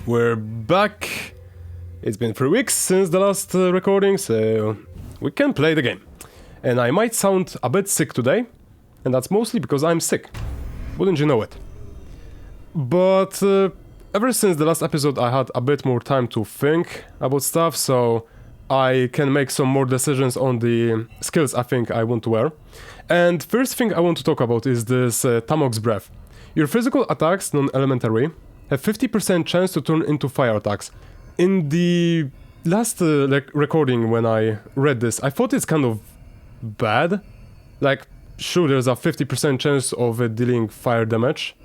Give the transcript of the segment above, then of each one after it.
We're back. It's been 3 weeks since the last recording, so we can play the game. And I might sound a bit sick today, and that's mostly because I'm sick. Wouldn't you know it? But ever since the last episode I had a bit more time to think about stuff, so I can make some more decisions on the skills I think I want to wear. And first thing I want to talk about is this Tamok's Breath. Your physical attacks, non-elementary, have 50% chance to turn into fire attacks. In the last recording when I read this, I thought it's kind of bad. Like, sure, there's a 50% chance of dealing fire damage.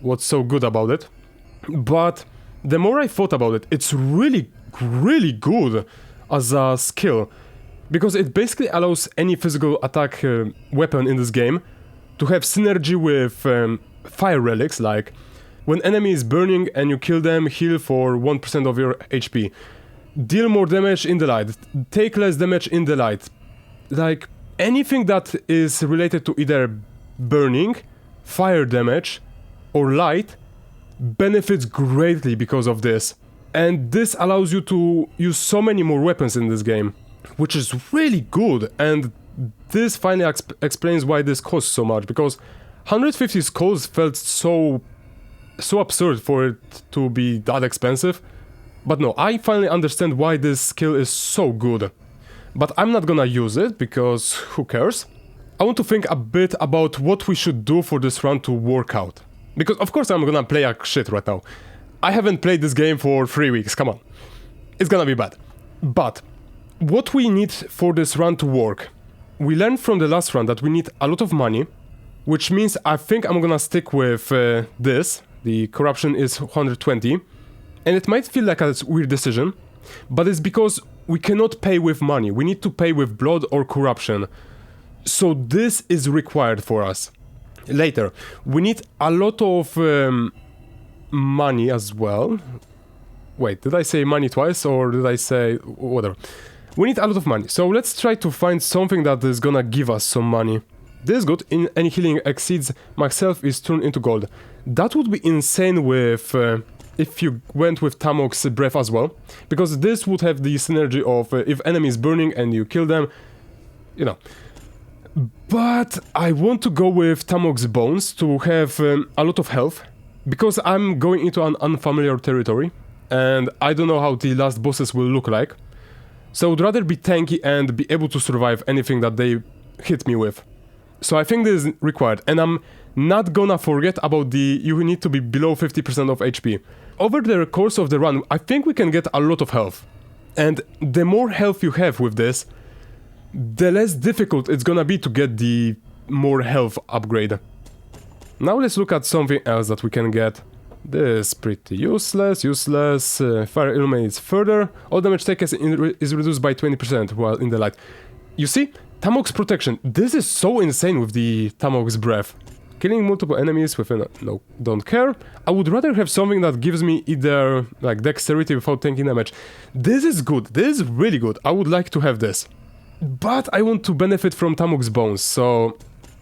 What's so good about it? But the more I thought about it, it's really good as a skill. Because it basically allows any physical attack weapon in this game to have synergy with fire relics, like when enemy is burning and you kill them, heal for 1% of your HP. Deal more damage in the light, take less damage in the light. Like, anything that is related to either burning, fire damage, or light benefits greatly because of this. And this allows you to use so many more weapons in this game, which is really good. And this finally explains why this costs so much, because 150 skulls felt so absurd for it to be that expensive. But no, I finally understand why this skill is so good. But I'm not gonna use it, because who cares? I want to think a bit about what we should do for this run to work out. Because of course I'm gonna play like shit right now. I haven't played this game for 3 weeks, come on. It's gonna be bad. But what we need for this run to work, we learned from the last run that we need a lot of money, which means I think I'm gonna stick with this. The corruption is 120, and it might feel like a weird decision, but it's because we cannot pay with money. We need to pay with blood or corruption. So this is required for us. Later, we need a lot of money as well. Wait, did I say money twice, or did I say whatever? We need a lot of money, so let's try to find something that is gonna give us some money. This is good. In any healing exceeds max health is turned into gold. That would be insane with if you went with Tamok's Breath as well, because this would have the synergy of if enemy is burning and you kill them, you know. But I want to go with Tamok's Bones to have a lot of health, because I'm going into an unfamiliar territory, and I don't know how the last bosses will look like. So I would rather be tanky and be able to survive anything that they hit me with. So I think this is required, and I'm not gonna forget about the you need to be below 50% of HP. Over the course of the run, I think we can get a lot of health. And the more health you have with this, the less difficult it's gonna be to get the more health upgrade. Now let's look at something else that we can get. This is pretty useless. Fire illuminates further. All damage taken is reduced by 20% while in the light. You see? Tamok's Protection. This is so insane with the Tamok's Breath. Killing multiple enemies within no, don't care. I would rather have something that gives me either like dexterity without taking damage. This is good. This is really good. I would like to have this. But I want to benefit from Tamok's Bones, so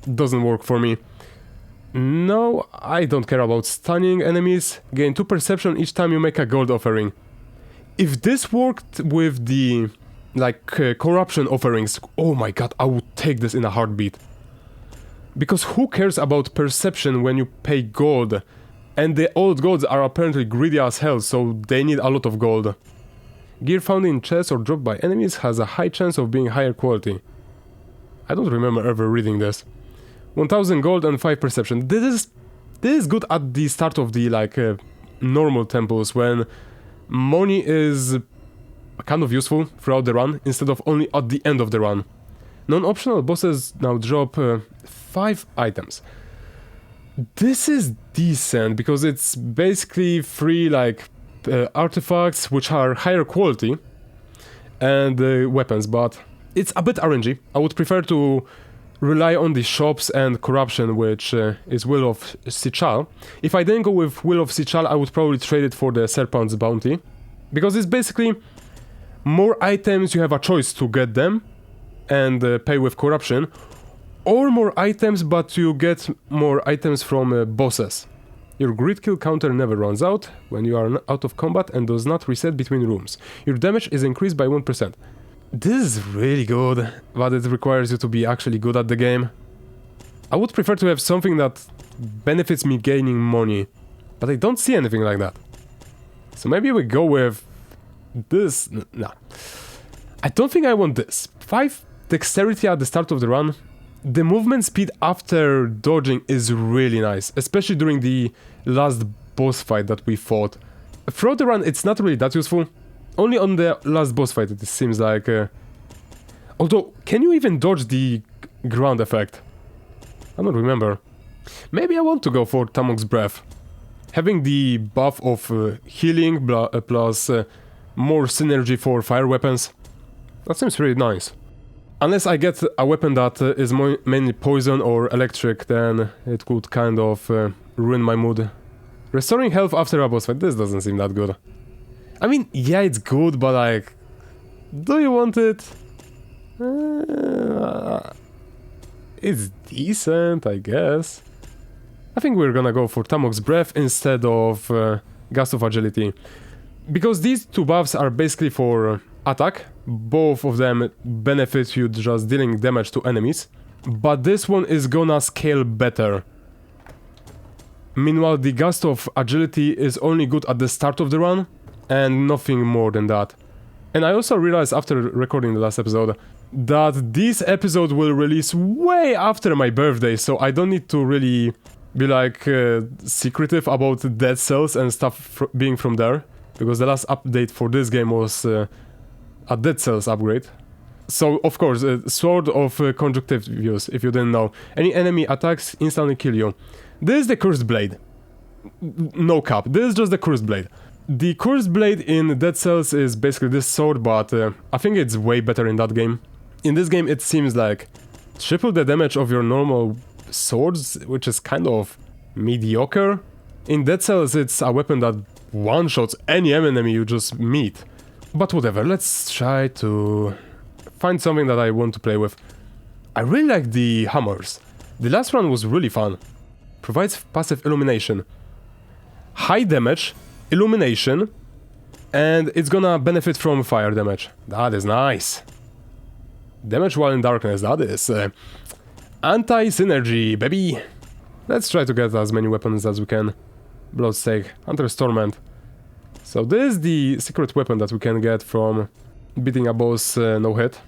it doesn't work for me. No, I don't care about stunning enemies. Gain 2 perception each time you make a gold offering. If this worked with the corruption offerings, oh my god, I would take this in a heartbeat. Because who cares about perception when you pay gold? And the old gods are apparently greedy as hell, so they need a lot of gold. Gear found in chests or dropped by enemies has a high chance of being higher quality. I don't remember ever reading this. 1000 gold and 5 perception. This is good at the start of the normal temples, when money is kind of useful throughout the run instead of only at the end of the run. Non-optional bosses now drop 5 items. This is decent because it's basically 3 artifacts which are higher quality and weapons, but it's a bit RNG. I would prefer to rely on the shops and corruption, which is Will of Sichal. If I didn't go with Will of Sichal, I would probably trade it for the Serpent's Bounty, because it's basically more items, you have a choice to get them and pay with corruption, or more items but you get more items from bosses. Your grid kill counter never runs out when you are out of combat and does not reset between rooms. Your damage is increased by 1%. This is really good, but it requires you to be actually good at the game. I would prefer to have something that benefits me gaining money, but I don't see anything like that. So maybe we go with this. Nah. I don't think I want this. 5 dexterity at the start of the run. The movement speed after dodging is really nice, especially during the last boss fight that we fought. Throughout the run it's not really that useful. Only on the last boss fight it seems like... Although, can you even dodge the ground effect? I don't remember. Maybe I want to go for Tamok's Breath. Having the buff of healing plus more synergy for fire weapons. That seems really nice. Unless I get a weapon that is mainly poison or electric, then it could kind of ruin my mood. Restoring health after a boss fight, this doesn't seem that good. I mean, yeah, it's good, but like... Do you want it? It's decent, I guess. I think we're gonna go for Tamok's Breath instead of Gust of Agility. Because these two buffs are basically for attack. Both of them benefit you just dealing damage to enemies. But this one is gonna scale better. Meanwhile, the Gust of Agility is only good at the start of the run, and nothing more than that. And I also realized after recording the last episode that this episode will release way after my birthday, so I don't need to really be like secretive about Dead Cells and stuff being from there. Because the last update for this game was a Dead Cells upgrade. So, of course, Sword of Conjunctivius, if you didn't know. Any enemy attacks instantly kill you. This is the Cursed Blade. No cap, this is just the Cursed Blade. The Cursed Blade in Dead Cells is basically this sword, but I think it's way better in that game. In this game it seems like triple the damage of your normal swords, which is kind of mediocre. In Dead Cells it's a weapon that one-shots any enemy you just meet. But whatever, let's try to find something that I want to play with. I really like the hammers. The last one was really fun. Provides passive illumination. High damage, illumination, and it's gonna benefit from fire damage. That is nice. Damage while in darkness, that is anti-synergy, baby. Let's try to get as many weapons as we can. Bloodstake, Hunter's Torment. So this is the secret weapon that we can get from beating a boss no hit.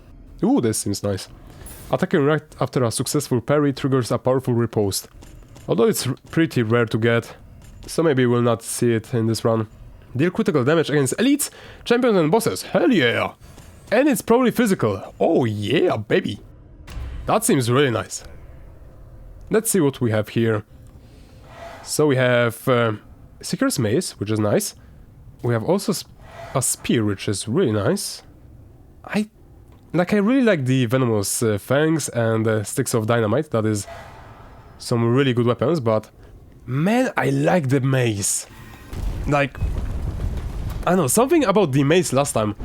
Ooh, this seems nice. Attacking right after a successful parry triggers a powerful riposte. Although it's pretty rare to get, so maybe we'll not see it in this run. Deal critical damage against elites, champions and bosses, hell yeah! And it's probably physical, oh yeah, baby! That seems really nice. Let's see what we have here. So we have Seeker's Mace, which is nice. We have also a Spear, which is really nice. I really like the Venomous Fangs and Sticks of Dynamite, that is some really good weapons, but man, I like the Mace. Like, I don't know, something about the Mace last time.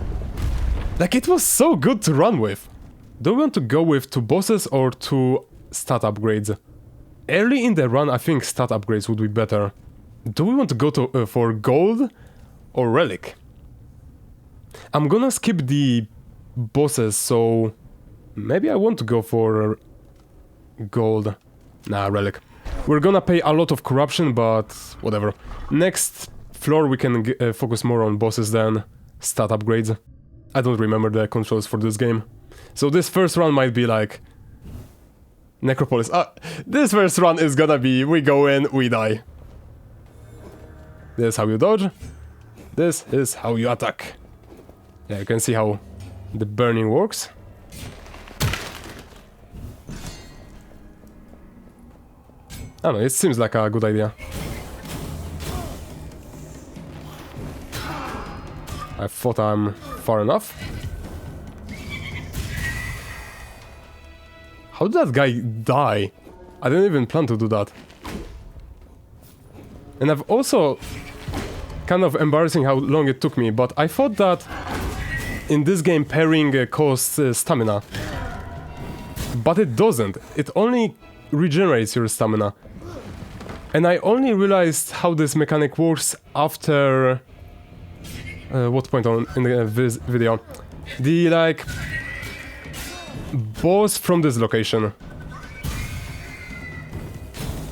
Like, it was so good to run with. Do we want to go with 2 bosses or 2 stat upgrades? Early in the run, I think stat upgrades would be better. Do we want to go to for gold or relic? I'm gonna skip the bosses, so maybe I want to go for gold. Nah, relic. We're gonna pay a lot of corruption, but whatever. Next floor we can focus more on bosses than stat upgrades. I don't remember the controls for this game. So this first run might be like... Necropolis. This first run is gonna be, we go in, we die. This is how you dodge. This is how you attack. Yeah, you can see how the burning works. I don't know, it seems like a good idea. I thought I'm far enough. How did that guy die? I didn't even plan to do that. And I've also... kind of embarrassing how long it took me, but I thought that in this game parrying costs stamina. But it doesn't. It only regenerates your stamina. And I only realized how this mechanic works after... what point in the video? The, like... boss from this location.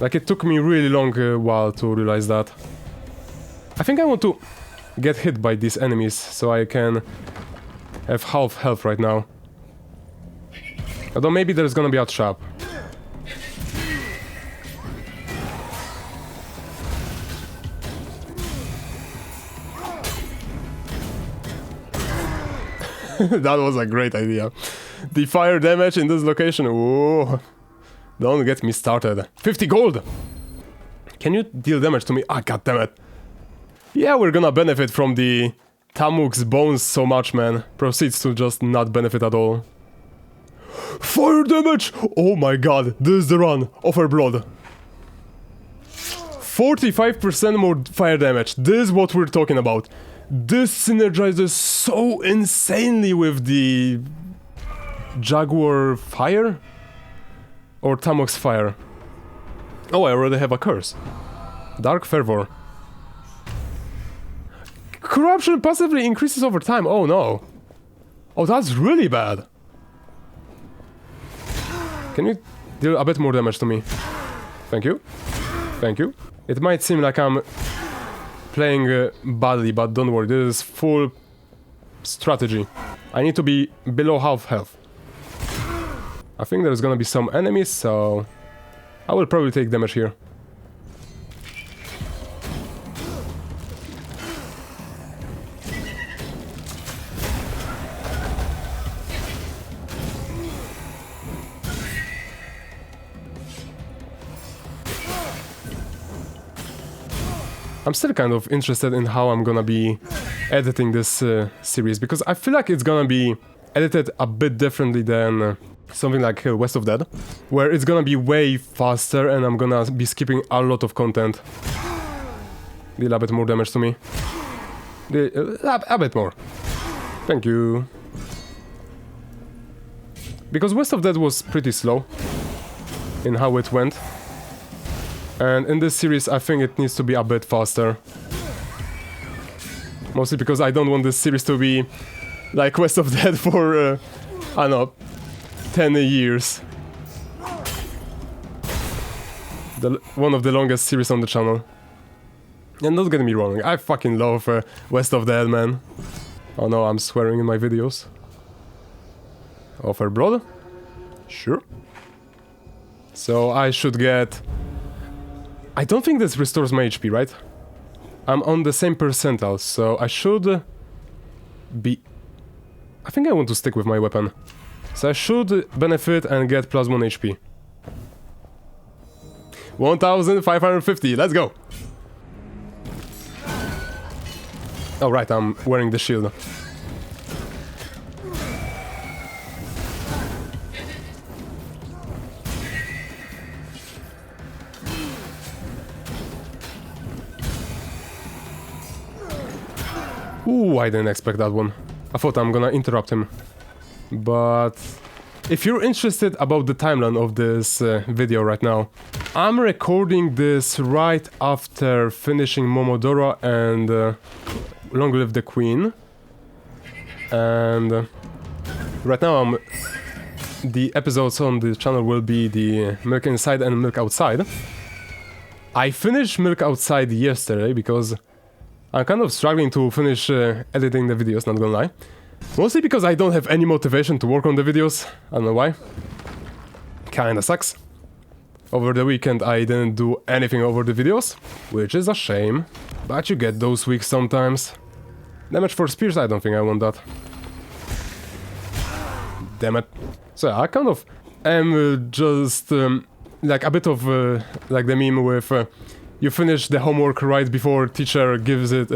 Like, it took me really long while to realize that. I think I want to get hit by these enemies, so I can have half health right now. Although maybe there's gonna be a trap. That was a great idea. The fire damage in this location, whoa. Don't get me started. 50 gold! Can you deal damage to me? Ah, goddammit. Yeah, we're gonna benefit from the Tamuk's bones so much, man. Proceeds to just not benefit at all. Fire damage! Oh my god, this is the run of her blood. 45% more fire damage. This is what we're talking about. This synergizes so insanely with the Jaguar fire? Or Tamuk's fire? Oh, I already have a curse. Dark Fervor. Corruption passively increases over time. Oh no. Oh, that's really bad. Can you deal a bit more damage to me? Thank you. Thank you. It might seem like I'm playing badly, but don't worry, this is full strategy. I need to be below half health. I think there's gonna be some enemies, so I will probably take damage here. I'm still kind of interested in how I'm gonna be editing this series, because I feel like it's gonna be edited a bit differently than something like West of Dead, where it's gonna be way faster and I'm gonna be skipping a lot of content. Deal a bit more damage to me. A bit more. Thank you. Because West of Dead was pretty slow in how it went. And in this series I think it needs to be a bit faster. Mostly because I don't want this series to be like West of Dead for, I don't know, 10 years. One of the longest series on the channel. And don't get me wrong, I fucking love West of Dead, man. Oh no, I'm swearing in my videos. Offer blood? Sure. So I should get... I don't think this restores my HP, right? I'm on the same percentile, so I should be... I think I want to stick with my weapon. So I should benefit and get plus 1 HP. 1550, let's go! Oh right, I'm wearing the shield. Ooh, I didn't expect that one. I thought I'm gonna interrupt him. But if you're interested about the timeline of this video right now, I'm recording this right after finishing Momodora and Long Live the Queen. And right now the episodes on the channel will be the Milk Inside and Milk Outside. I finished Milk Outside yesterday because I'm kind of struggling to finish editing the videos, not gonna lie. Mostly because I don't have any motivation to work on the videos, I don't know why. Kinda sucks. Over the weekend I didn't do anything over the videos, which is a shame. But you get those weeks sometimes. Damage for spears, I don't think I want that. Damn it. So yeah, I kind of am just like a bit of like the meme with you finish the homework right before teacher gives it,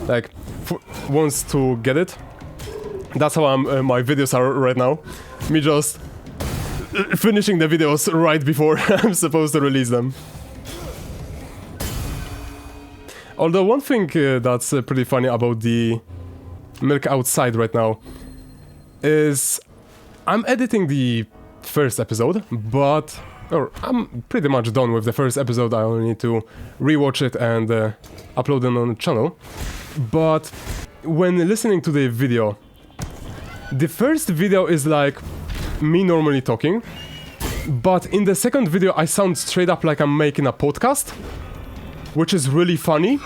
like, wants to get it. That's how my videos are right now. Me just finishing the videos right before I'm supposed to release them. Although one thing that's pretty funny about the Milk Outside right now is I'm editing the first episode, but Or I'm pretty much done with the first episode. I only need to rewatch it and upload it on the channel. But when listening to the video, the first video is like me normally talking, but in the second video I sound straight up like I'm making a podcast, which is really funny.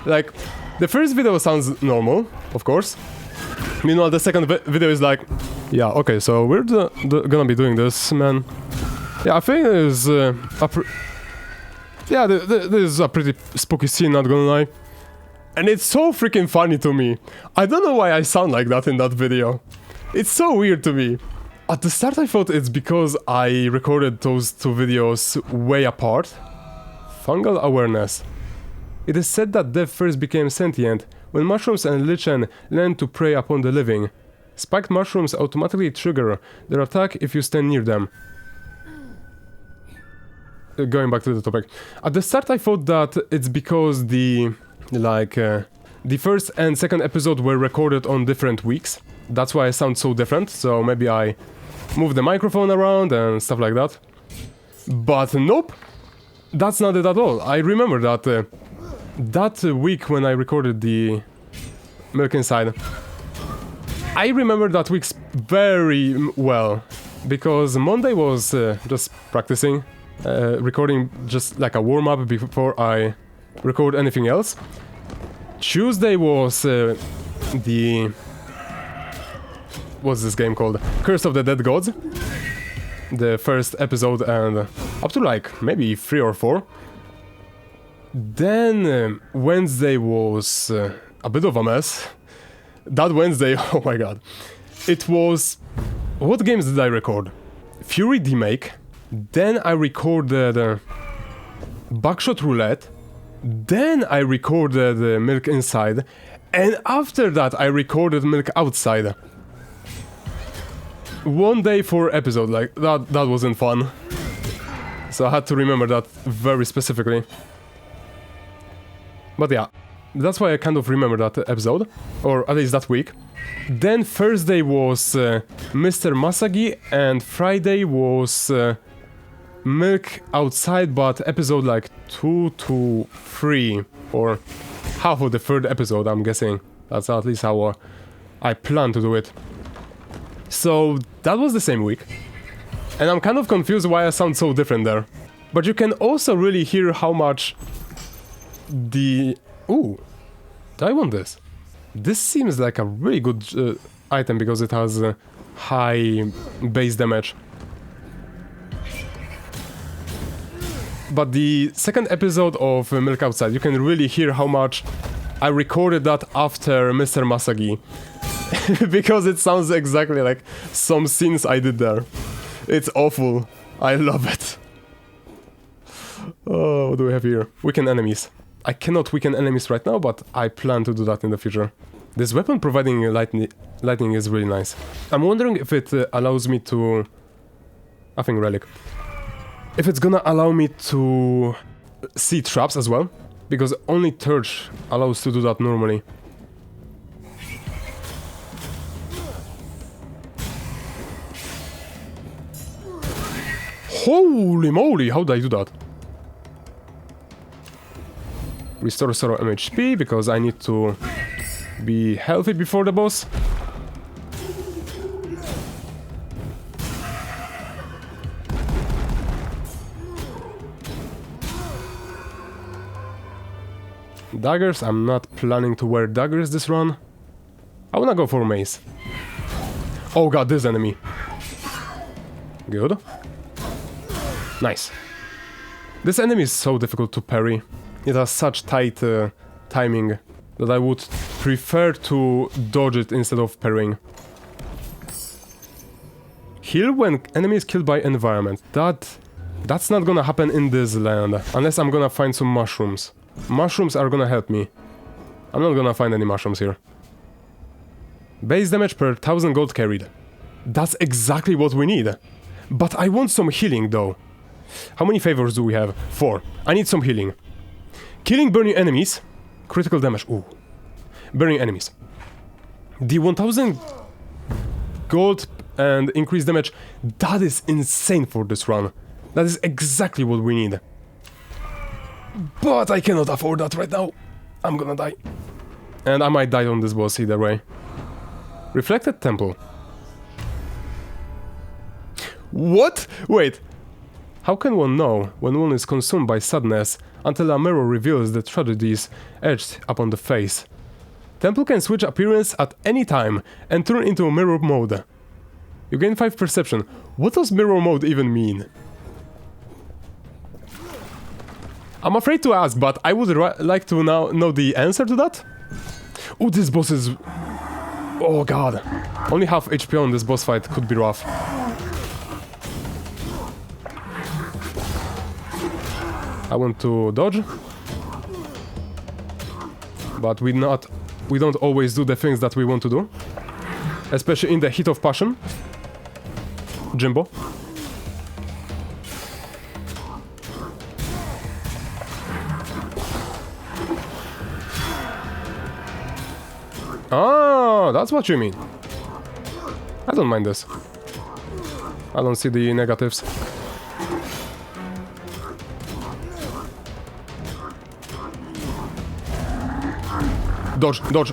Like, the first video sounds normal, of course. Meanwhile, the second video is like, yeah, okay, so we're gonna be doing this, man. Yeah, I think there's this is a pretty spooky scene, not gonna lie. And it's so freaking funny to me. I don't know why I sound like that in that video. It's so weird to me. At the start I thought it's because I recorded those two videos way apart. Fungal awareness. It is said that death first became sentient when mushrooms and lichen learned to prey upon the living. Spiked mushrooms automatically trigger their attack if you stand near them. Going back to the topic. At the start I thought that it's because the first and second episode were recorded on different weeks. That's why I sound so different, so maybe I move the microphone around and stuff like that. But nope, that's not it at all. I remember that that week when I recorded the Milk Inside. I remember that week very well, because Monday was just practicing, recording just like a warm-up before I record anything else. Tuesday was what's this game called? Curse of the Dead Gods. The first episode and up to like maybe 3 or 4. Then Wednesday was a bit of a mess. That Wednesday, oh my god. It was... What games did I record? Fury Demake. Then I recorded Buckshot Roulette. Then I recorded Milk Inside. And after that I recorded Milk Outside. One day for episode, like that wasn't fun. So I had to remember that very specifically. But yeah, that's why I kind of remember that episode, or at least that week. Then Thursday was Mr. Masagi, and Friday was Milk Outside, but episode like 2 to 3, or half of the third episode, I'm guessing. That's at least how I plan to do it. So that was the same week. And I'm kind of confused why I sound so different there. But you can also really hear how much the... Ooh, do I want this? This seems like a really good item because it has high base damage. But the second episode of Milk Outside, you can really hear how much I recorded that after Mr. Masagi. Because it sounds exactly like some scenes I did there. It's awful. I love it. Oh, what do we have here? Weaken enemies. I cannot weaken enemies right now, but I plan to do that in the future. This weapon providing lightning is really nice. I'm wondering if it allows me to... I think relic. If it's gonna allow me to see traps as well. Because only Turch allows to do that normally. Holy moly, how did I do that? Restore 0 MHP, because I need to be healthy before the boss. Daggers, I'm not planning to wear daggers this run. I wanna go for mace. Oh god, this enemy. Good. Nice. This enemy is so difficult to parry. It has such tight timing that I would prefer to dodge it instead of parrying. Heal when enemy is killed by environment. That's not gonna happen in this land, unless I'm gonna find some mushrooms. Mushrooms are gonna help me. I'm not gonna find any mushrooms here. Base damage per 1000 gold carried. That's exactly what we need. But I want some healing though. How many favors do we have? 4. I need some healing. Killing burning enemies. Critical damage. Ooh. Burning enemies. The 1000 gold and increased damage. That is insane for this run. That is exactly what we need. But I cannot afford that right now. I'm gonna die. And I might die on this boss either way. Reflected Temple. What? Wait. How can one know when one is consumed by sadness until a mirror reveals the tragedies etched upon the face? Temple can switch appearance at any time and turn into a mirror mode. You gain 5 perception. What does mirror mode even mean? I'm afraid to ask, but I would like to now know the answer to that. Oh, this boss is... Oh god. Only half HP on this boss fight could be rough. I want to dodge. But we don't always do the things that we want to do. Especially in the heat of passion. Jimbo. Ah, that's what you mean. I don't mind this. I don't see the negatives. Dodge, dodge.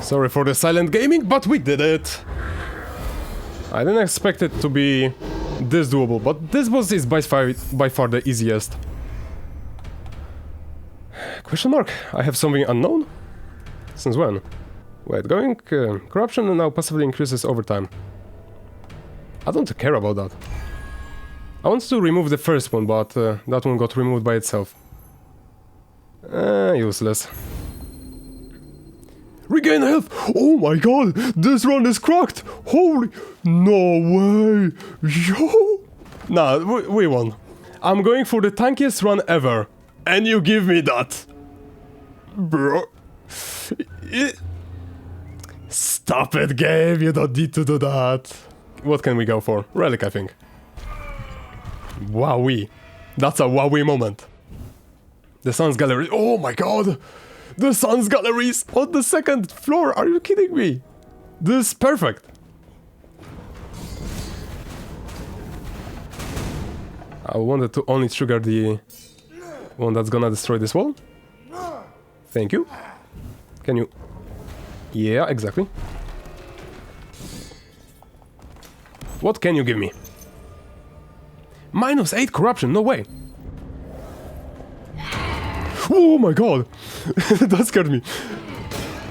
Sorry for the silent gaming, but we did it! I didn't expect it to be this doable, but this boss is by far the easiest. Question mark? I have something unknown? Since when? Wait, going... corruption now passively increases over time. I don't care about that. I want to remove the first one, but that one got removed by itself. Useless. Regain health! Oh my god! This run is cracked! Holy... No way! Yo! Nah, we won. I'm going for the tankiest run ever. And you give me that! Bro... Stop it, game! You don't need to do that! What can we go for? Relic, I think. Wowee. That's a wowee moment. The Sun's Gallery... Oh my god! The Sun's Galleries on the second floor! Are you kidding me? This is perfect! I wanted to only trigger the one that's gonna destroy this wall. Thank you. Can you... Yeah, exactly. What can you give me? -8 corruption, no way! Oh my god! That scared me.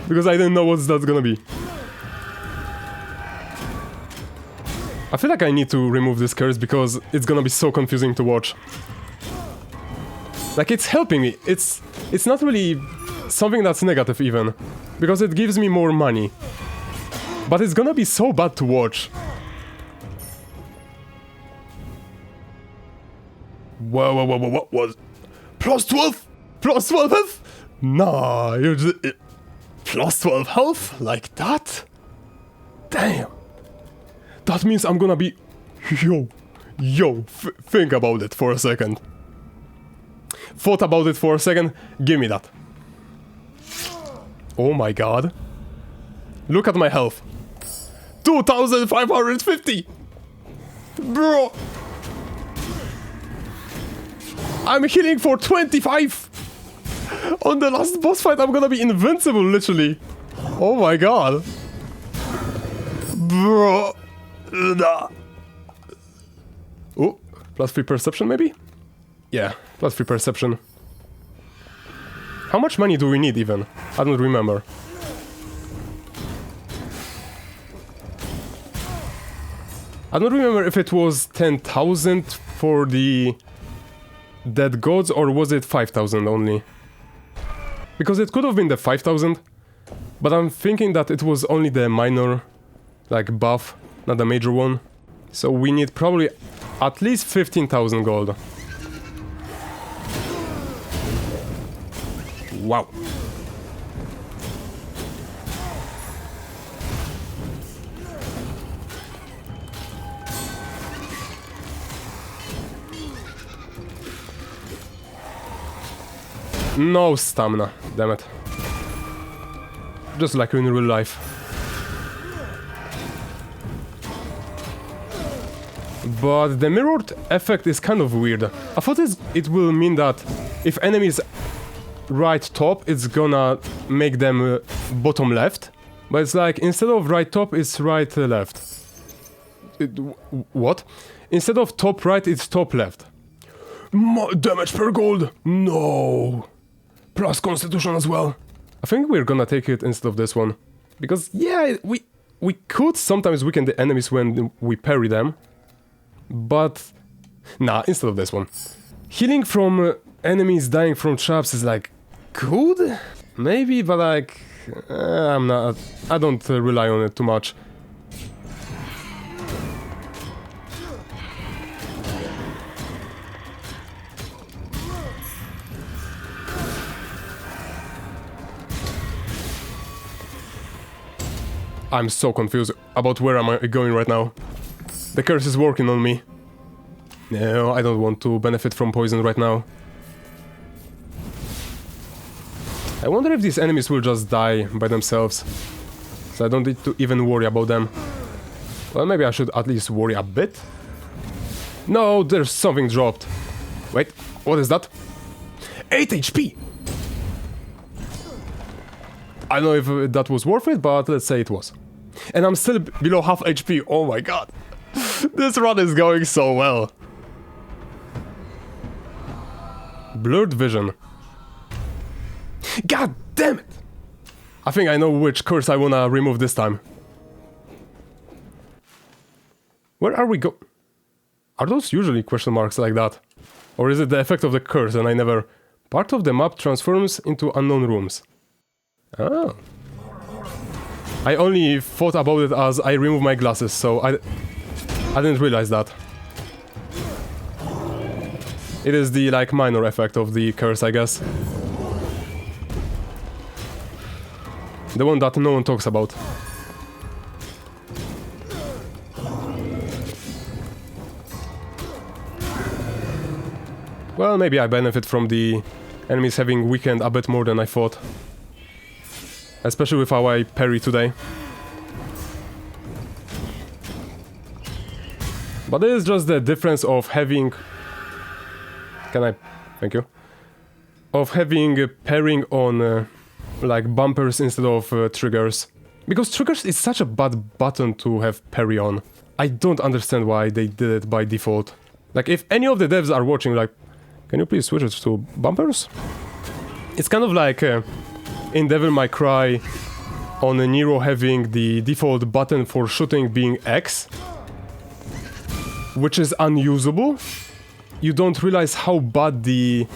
Because I didn't know what that's gonna be. I feel like I need to remove this curse because it's gonna be so confusing to watch. Like, it's helping me. It's not really something that's negative even. Because it gives me more money. But it's gonna be so bad to watch. Whoa, what? Plus 12? Plus 12 health? Nah, you're just... Plus 12 health? Like that? Damn. That means I'm gonna be... Yo, think about it for a second. Thought about it for a second, give me that. Oh my god. Look at my health. 2,550! Bro! I'm healing for 25! On the last boss fight, I'm gonna be invincible, literally. Oh my god. Bro. Oh, +3 perception, maybe? Yeah, +3 perception. How much money do we need, even? I don't remember. I don't remember if it was 10,000 for the dead gods, or was it 5,000 only? Because it could have been the 5,000, but I'm thinking that it was only the minor, like, buff, not the major one. So we need probably at least 15,000 gold. Wow. No stamina, damn it. Just like in real life. But the mirrored effect is kind of weird. I thought it will mean that if enemies right top, it's gonna make them bottom left. But it's like, instead of right top, it's right left. What? Instead of top right, it's top left. More damage per gold! No! Plus constitution as well. I think we're gonna take it instead of this one. Because, yeah, we could sometimes weaken the enemies when we parry them. But, nah, instead of this one. Healing from enemies dying from traps is like, good? Maybe, but like, I don't rely on it too much. I'm so confused about where am I going right now. The curse is working on me. No, I don't want to benefit from poison right now. I wonder if these enemies will just die by themselves. So I don't need to even worry about them. Well, maybe I should at least worry a bit. No, there's something dropped. Wait, what is that? 8 HP! I don't know if that was worth it, but let's say it was. And I'm still below half HP, oh my god. This run is going so well. Blurred vision. God damn it! I think I know which curse I wanna remove this time. Where are we go? Are those usually question marks like that? Or is it the effect of the curse and I never... Part of the map transforms into unknown rooms. Oh. I only thought about it as I removed my glasses, so I didn't realize that. It is the, like, minor effect of the curse, I guess. The one that no one talks about. Well, maybe I benefit from the enemies having weakened a bit more than I thought. Especially with how I parry today. But it is just the difference of having... Can I... Thank you. Of having parrying on like bumpers instead of triggers. Because triggers is such a bad button to have parry on. I don't understand why they did it by default. Like, if any of the devs are watching, like... Can you please switch it to bumpers? It's kind of like in Devil May Cry on Nero having the default button for shooting being X, which is unusable. You don't realize how bad the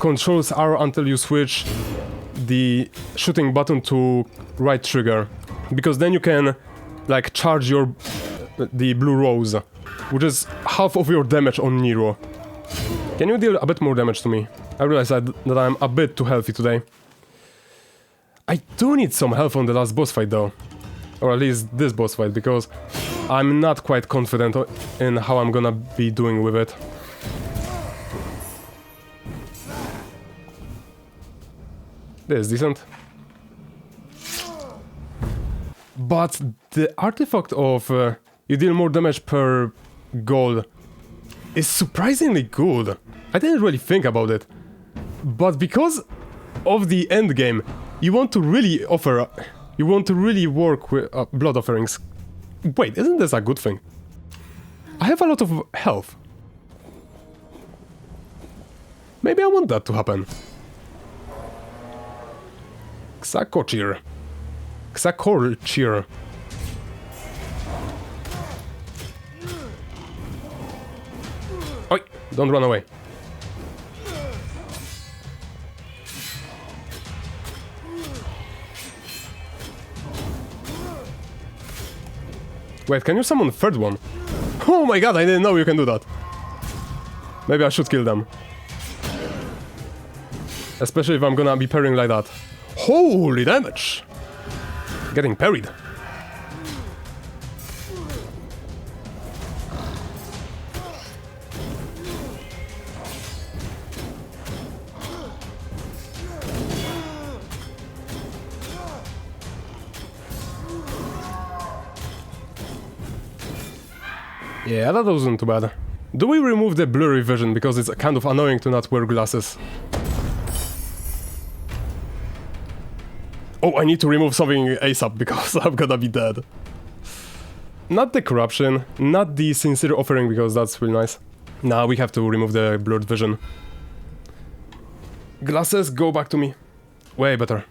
controls are until you switch the shooting button to right trigger, because then you can like charge the blue rose, which is half of your damage on Nero. Can you deal a bit more damage to me? I realize that I'm a bit too healthy today. I do need some health on the last boss fight though. Or at least this boss fight, because I'm not quite confident in how I'm gonna be doing with it. This is decent. But the artifact of you deal more damage per gold is surprisingly good. I didn't really think about it. But because of the end game, you want to really offer... You want to really work with blood offerings. Wait, isn't this a good thing? I have a lot of health. Maybe I want that to happen. Xakochir. Xakorchir. Oi, don't run away. Wait, can you summon the third one? Oh my god, I didn't know you can do that. Maybe I should kill them. Especially if I'm gonna be parrying like that. Holy damage! Getting parried. Yeah, that wasn't too bad. Do we remove the blurry vision because it's kind of annoying to not wear glasses? Oh, I need to remove something ASAP because I'm gonna be dead. Not the corruption, not the sincere offering because that's really nice. Nah, we have to remove the blurred vision. Glasses, go back to me. Way better.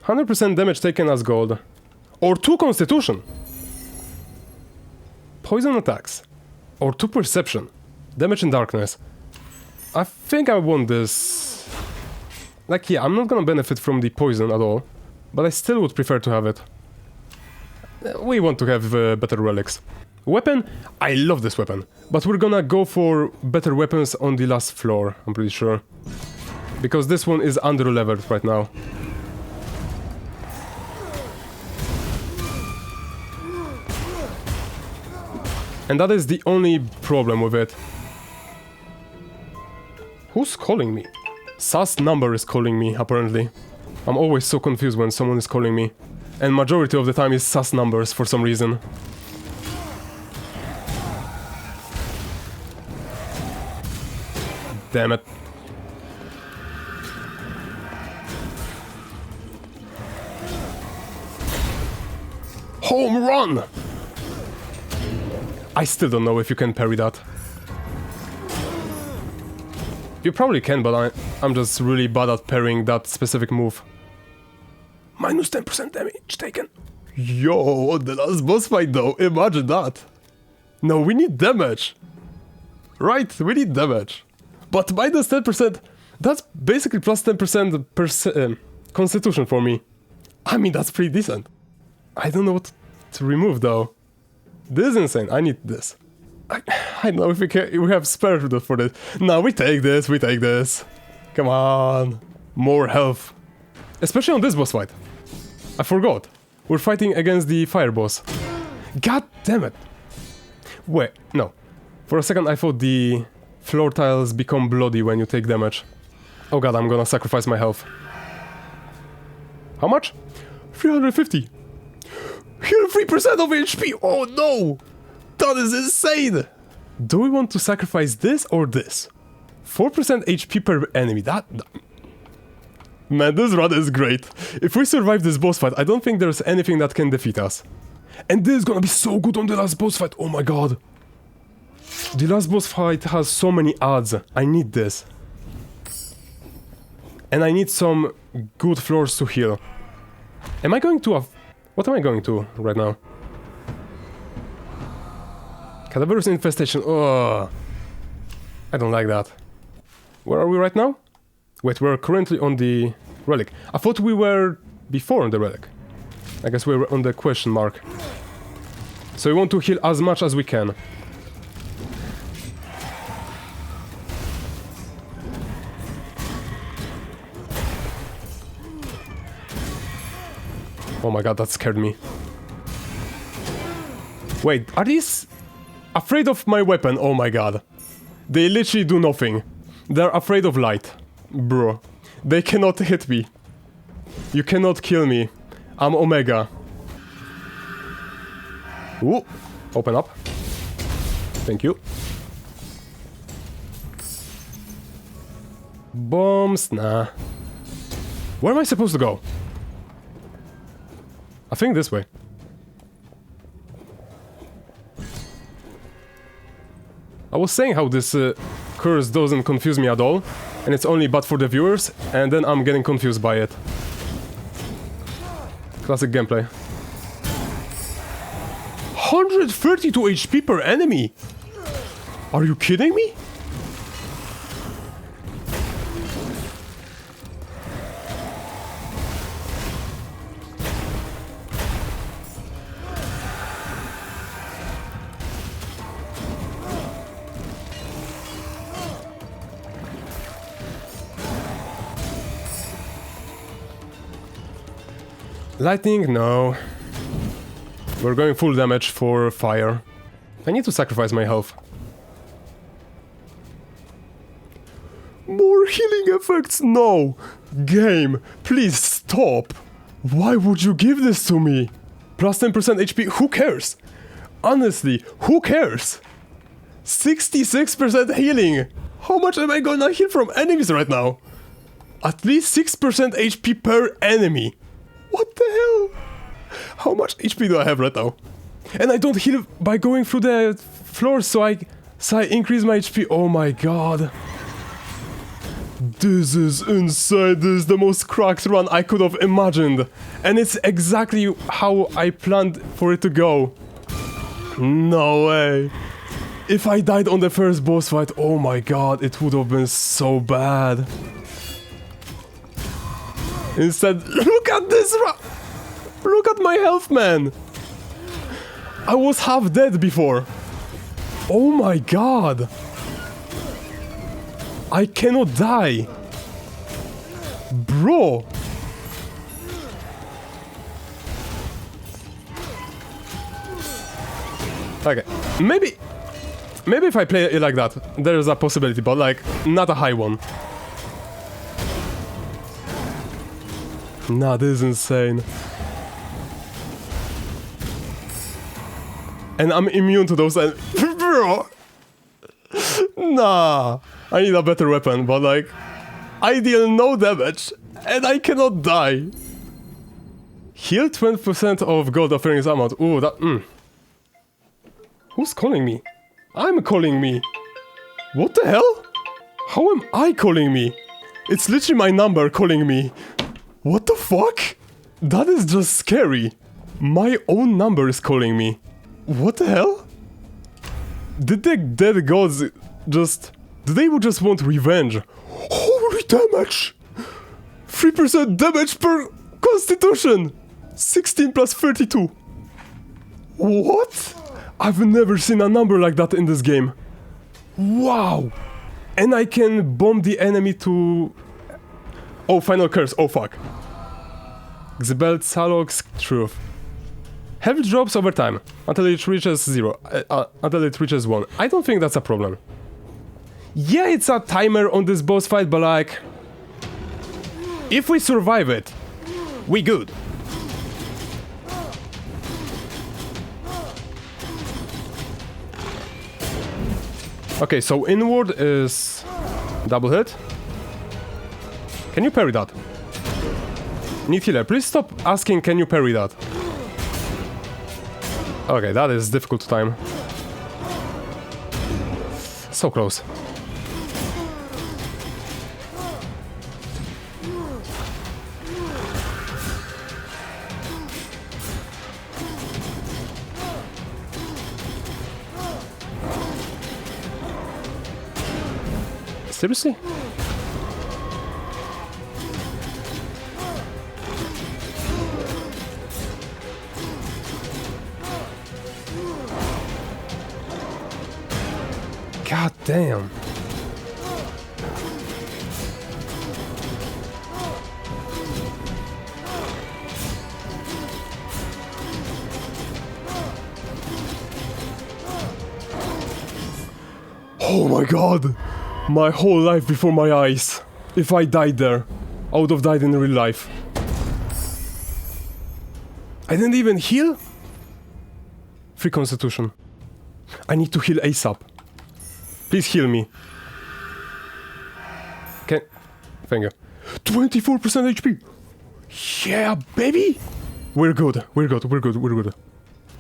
100% damage taken as gold. Or 2 constitution. Poison attacks. Or 2 perception. Damage in darkness. I think I want this. Like, yeah, I'm not gonna benefit from the poison at all. But I still would prefer to have it. We want to have better relics. Weapon, I love this weapon. But we're gonna go for better weapons on the last floor, I'm pretty sure. Because this one is under-leveled right now. And that is the only problem with it. Who's calling me? SAS number is calling me, apparently. I'm always so confused when someone is calling me. And majority of the time is SAS numbers for some reason. Damn it. Home run! I still don't know if you can parry that. You probably can, but I'm just really bad at parrying that specific move. Minus 10% damage taken. Yo, the last boss fight though, imagine that. No, we need damage. Right, we need damage. But minus 10%, that's basically plus 10% constitution for me. I mean, that's pretty decent. I don't know what to remove though. This is insane, I need this. I don't know if we have spare for this. No, we take this. Come on. More health. Especially on this boss fight. I forgot. We're fighting against the fire boss. God damn it. Wait, no. For a second I thought the floor tiles become bloody when you take damage. Oh god, I'm gonna sacrifice my health. How much? 350. Heal 3% of HP! Oh no! That is insane! Do we want to sacrifice this or this? 4% HP per enemy, Man, this run is great. If we survive this boss fight, I don't think there's anything that can defeat us. And this is gonna be so good on the last boss fight, oh my god. The last boss fight has so many odds, I need this. And I need some good floors to heal. Am I going to what am I going to right now? Cadaverous infestation, oh. I don't like that. Where are we right now? Wait, we're currently on the relic. I thought we were before on the relic. I guess we were on the question mark. So we want to heal as much as we can. Oh my god, that scared me. Wait, are these afraid of my weapon? Oh my god. They literally do nothing. They're afraid of light. Bro. They cannot hit me. You cannot kill me. I'm Omega. Ooh. Open up. Thank you. Bombs? Nah. Where am I supposed to go? I think this way. I was saying how this curse doesn't confuse me at all, and it's only bad for the viewers, and then I'm getting confused by it. Classic gameplay. 132 HP per enemy! Are you kidding me? Lightning? No. We're going full damage for fire. I need to sacrifice my health. More healing effects? No! Game, please stop! Why would you give this to me? Plus 10% HP, who cares? Honestly, who cares? 66% healing! How much am I gonna heal from enemies right now? At least 6% HP per enemy. What the hell? How much HP do I have right now? And I don't heal by going through the floors, so I increase my HP. Oh my god. This is insane. This is the most cracked run I could have imagined. And it's exactly how I planned for it to go. No way. If I died on the first boss fight, oh my god, it would have been so bad. Instead, look at this! Look at my health, man! I was half dead before. Oh my god! I cannot die! Bro! Okay, maybe if I play it like that, there is a possibility, but like, not a high one. Nah, this is insane. And I'm immune to those and bro! Nah! I need a better weapon, but like... I deal no damage, and I cannot die. Heal 20% of gold offerings amount. Ooh, that... Who's calling me? I'm calling me! What the hell? How am I calling me? It's literally my number calling me. What the fuck? That is just scary. My own number is calling me. What the hell? Did the dead gods just... Did they just want revenge? Holy damage! 3% damage per constitution! 16 plus 32. What? I've never seen a number like that in this game. Wow! And I can bomb the enemy to... Oh, final curse. Oh, fuck. Xbelt Salok's Truth. Health drops over time, until it reaches 0. Until it reaches 1. I don't think that's a problem. Yeah, it's a timer on this boss fight, but like... If we survive it, we good. Okay, so inward is... double hit. Can you parry that? Need healer, please stop asking can you parry that. Okay, that is difficult to time. So close. Seriously? God damn. Oh my god. My whole life before my eyes. If I died there, I would have died in real life. I didn't even heal? Free constitution. I need to heal ASAP. Please heal me. Can... Thank you. 24% HP! Yeah, baby! We're good, we're good, we're good, we're good.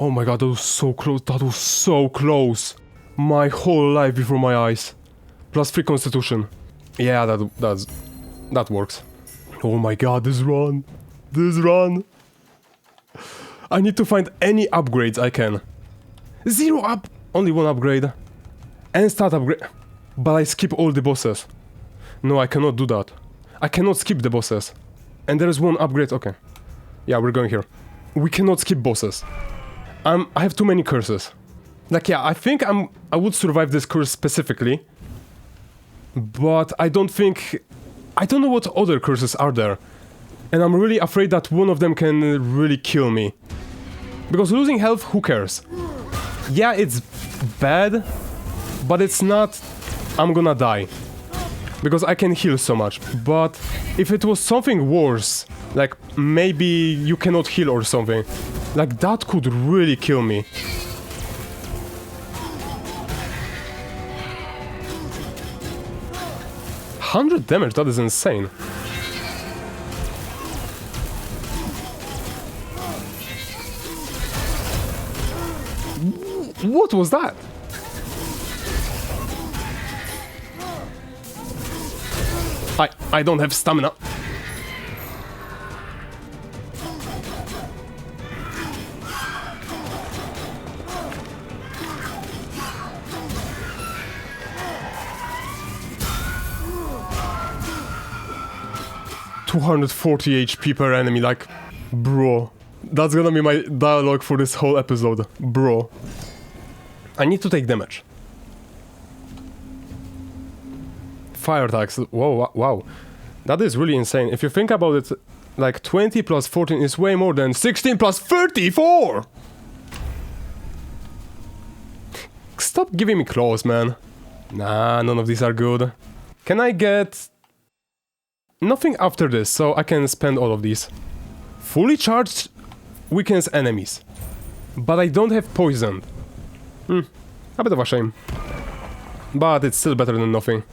Oh my god, that was so close, that was so close. My whole life before my eyes. Plus 3 constitution. Yeah, that works. Oh my god, this run. This run. I need to find any upgrades I can. 0 up, only 1 upgrade. And start upgrade. But I skip all the bosses. No, I cannot do that. I cannot skip the bosses. And there is 1 upgrade, okay. Yeah, we're going here. We cannot skip bosses. I have too many curses. Like, yeah, I think I would survive this curse specifically. But I don't think... I don't know what other curses are there. And I'm really afraid that one of them can really kill me. Because losing health, who cares? Yeah, it's bad, but it's not... I'm gonna die. Because I can heal so much. But if it was something worse, like maybe you cannot heal or something, like that could really kill me. $100 damage, that is insane. What was that? I don't have stamina. $240 HP per enemy, like, bro. That's gonna be my dialogue for this whole episode, bro. I need to take damage. Fire attacks, whoa, wow. That is really insane. If you think about it, like 20 plus 14 is way more than 16 plus 34! Stop giving me claws, man. Nah, none of these are good. Can I get... Nothing after this, so I can spend all of these. Fully charged weakens enemies. But I don't have poisoned. A bit of a shame. But it's still better than nothing.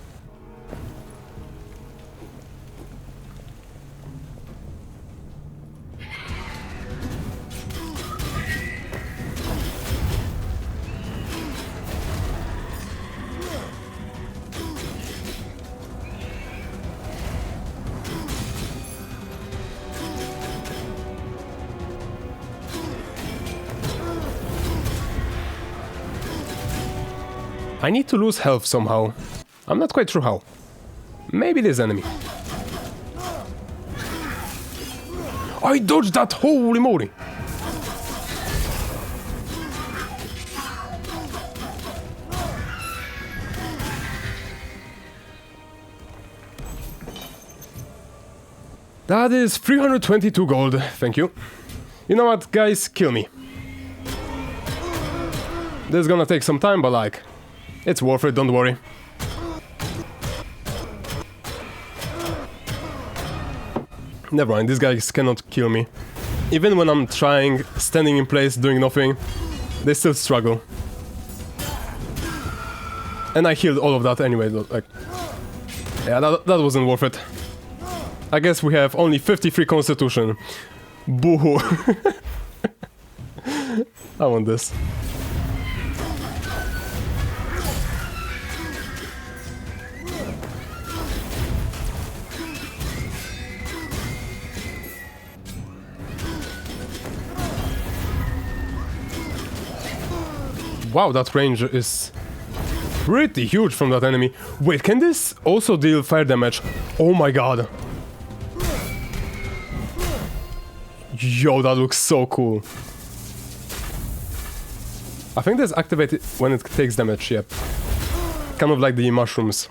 I need to lose health somehow. I'm not quite sure how. Maybe this enemy. I dodged that, holy moly! That is 322 gold, thank you. You know what, guys, kill me. This is gonna take some time, but like... It's worth it, don't worry. Never mind, these guys cannot kill me. Even when I'm trying, standing in place, doing nothing, they still struggle. And I healed all of that anyway, like... Yeah, that wasn't worth it. I guess we have only 53 constitution. Boo-hoo. I want this. Wow, that range is pretty huge from that enemy. Wait, can this also deal fire damage? Oh my god. Yo, that looks so cool. I think that's activated when it takes damage, yep. Kind of like the mushrooms.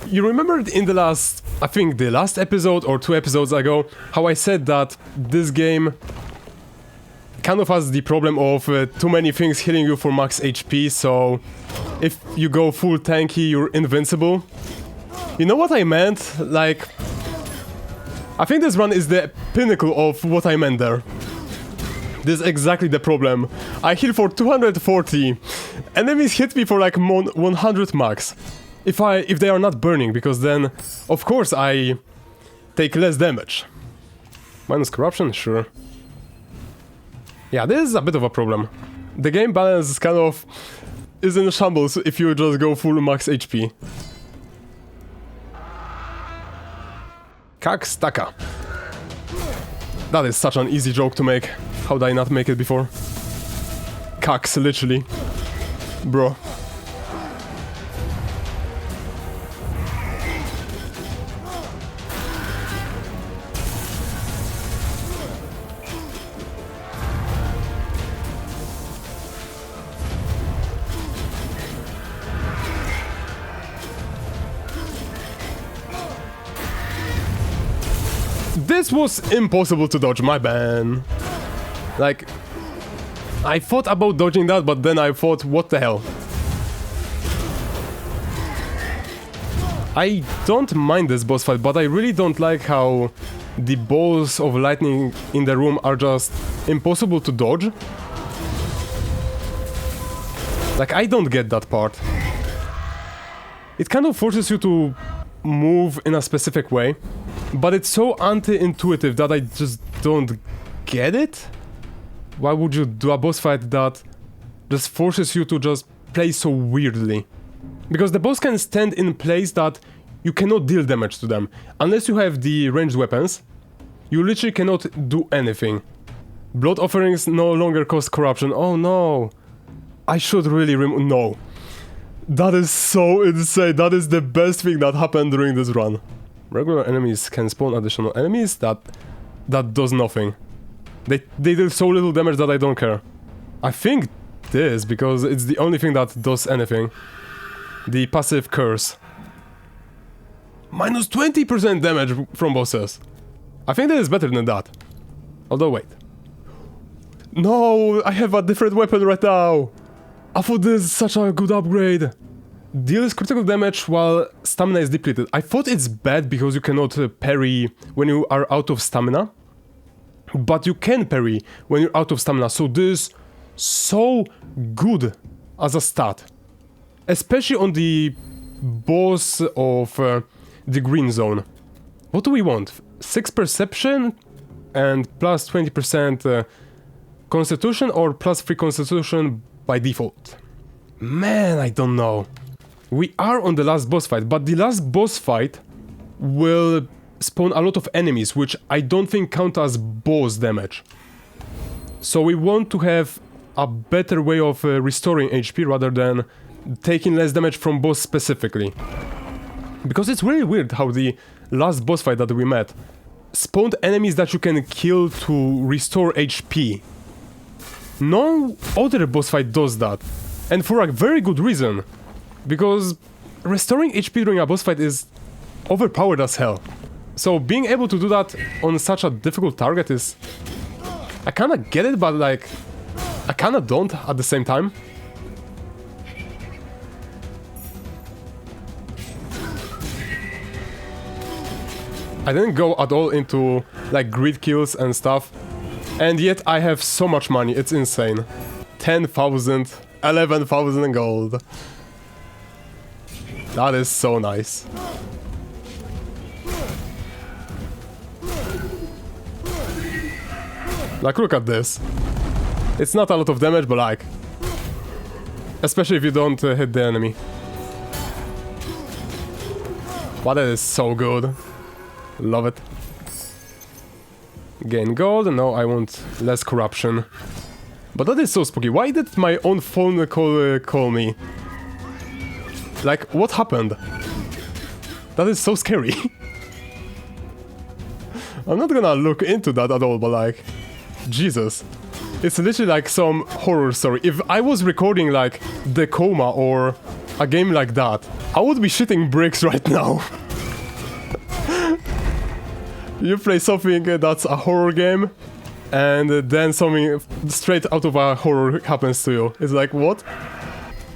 You remember in the last, I think the last episode or 2 episodes ago, how I said that this game kind of has the problem of too many things healing you for max HP, so if you go full tanky, you're invincible. You know what I meant? Like, I think this run is the pinnacle of what I meant there. This is exactly the problem. I heal for 240 Enemies hit me for like 100 max. If they are not burning, because then, of course, I take less damage. Minus corruption, sure. Yeah, this is a bit of a problem. The game balance kind of is in shambles if you just go full max HP. Kakstaka. That is such an easy joke to make. How did I not make it before? Kax, literally. Bro. This was impossible to dodge, my bad. Like, I thought about dodging that, but then I thought, what the hell? I don't mind this boss fight, but I really don't like how the balls of lightning in the room are just impossible to dodge. Like, I don't get that part. It kind of forces you to move in a specific way, but it's so anti-intuitive that I just don't get it. Why would you do a boss fight that just forces you to just play so weirdly? Because the boss can stand in place that you cannot deal damage to them. Unless you have the ranged weapons, you literally cannot do anything. Blood offerings no longer cause corruption. Oh no. I should really no. That is so insane. That is the best thing that happened during this run. Regular enemies can spawn additional enemies. That does nothing. They deal so little damage that I don't care. I think this, because it's the only thing that does anything. The passive curse. Minus 20% damage from bosses. I think that is better than that. Although, wait. No, I have a different weapon right now. I thought this is such a good upgrade. Deals critical damage while stamina is depleted. I thought it's bad because you cannot parry when you are out of stamina. But you can parry when you're out of stamina. So this is so good as a stat. Especially on the boss of the green zone. What do we want? 6 perception and plus 20% constitution, or plus 3 constitution by default? Man, I don't know. We are on the last boss fight, but the last boss fight will spawn a lot of enemies, which I don't think count as boss damage. So we want to have a better way of restoring HP rather than taking less damage from boss specifically. Because it's really weird how the last boss fight that we met spawned enemies that you can kill to restore HP. No other boss fight does that, and for a very good reason. Because restoring HP during a boss fight is overpowered as hell. So being able to do that on such a difficult target is... I kinda get it, but like... I kinda don't at the same time. I didn't go at all into like grid kills and stuff. And yet I have so much money, it's insane. 10,000, 11,000 gold. That is so nice. Like, look at this. It's not a lot of damage, but like... Especially if you don't hit the enemy. But that is so good. Love it. Gain gold, no, I want less corruption. But that is so spooky. Why did my own phone call me? Like, what happened? That is so scary. I'm not gonna look into that at all, but like... Jesus. It's literally like some horror story. If I was recording like The Coma or a game like that, I would be shitting bricks right now. You play something that's a horror game, and then something straight out of a horror happens to you. It's like, what?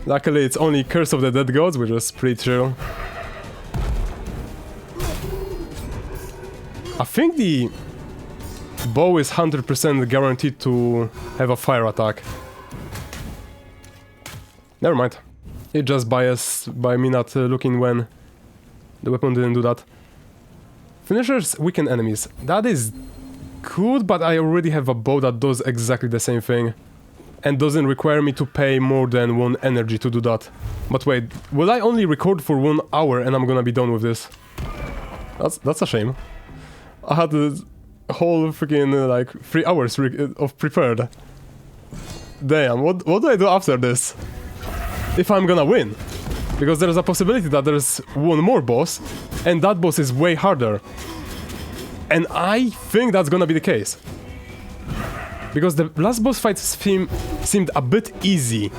Luckily it's only Curse of the Dead Gods, which is pretty chill. I think the bow is 100% guaranteed to have a fire attack. Never mind. It just biased by me not looking when the weapon didn't do that. Finishers weaken enemies. That is good, but I already have a bow that does exactly the same thing. And doesn't require me to pay more than 1 energy to do that. But wait, will I only record for 1 hour and I'm gonna be done with this? That's a shame. I had a whole freaking like 3 hours of prepared. Damn, what do I do after this? If I'm gonna win? Because there's a possibility that there's 1 more boss, and that boss is way harder. And I think that's gonna be the case. Because the last boss fight seemed a bit easy.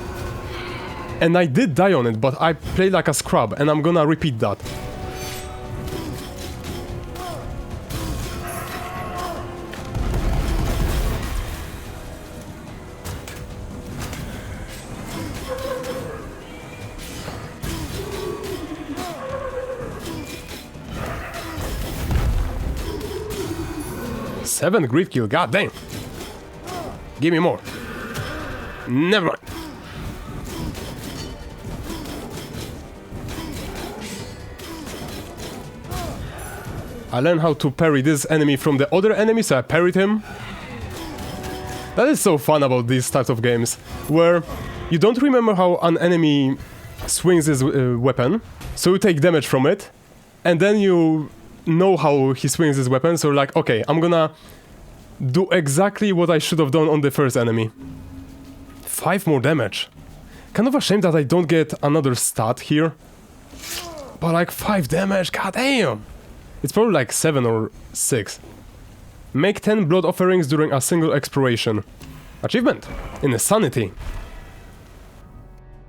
And I did die on it, but I played like a scrub, and I'm gonna repeat that. Seven grid kill, god damn. Give me more. Never mind. I learned how to parry this enemy from the other enemy, so I parried him. That is so fun about these types of games, where you don't remember how an enemy swings his weapon, so you take damage from it, and then you know how he swings his weapon, so like, okay, I'm gonna do exactly what I should have done on the first enemy. 5 more damage. Kind of a shame that I don't get another stat here. But like 5 damage, god damn! It's probably like 7 or 6. Make 10 blood offerings during a single exploration. Achievement. Insanity.